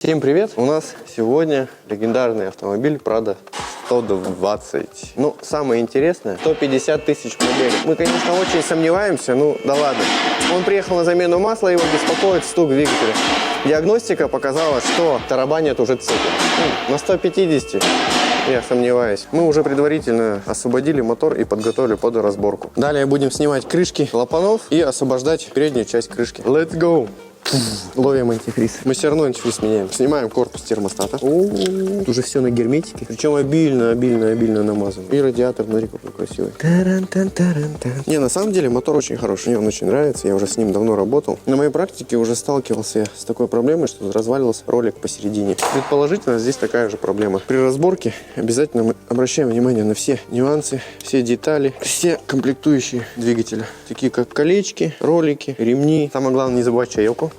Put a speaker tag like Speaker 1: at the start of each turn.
Speaker 1: Всем привет! У нас сегодня легендарный автомобиль Prado 120. Ну, самое интересное, 150 тысяч пробег. Мы, конечно, очень сомневаемся, ну да ладно. Он приехал на замену масла, его беспокоит стук двигателя. Диагностика показала, что тарабанит уже цепи. На 150 я сомневаюсь. Мы уже предварительно освободили мотор и подготовили под разборку. Далее будем снимать крышки клапанов и освобождать переднюю часть крышки. Let's go! Ловим антифриз. Мы все равно антифриз меняем. Снимаем корпус термостата. Тут уже все на герметике. Причем обильно намазано. И радиатор, смотри, какой красивый. Не, на самом деле мотор очень хороший. Мне он очень нравится. Я уже с ним давно работал. На моей практике уже сталкивался с такой проблемой, что разваливался ролик посередине. Предположительно, здесь такая же проблема. При разборке обязательно мы обращаем внимание на все нюансы, все детали, все комплектующие двигателя. Такие как колечки, ролики, ремни. Самое главное, не забывать чаевку.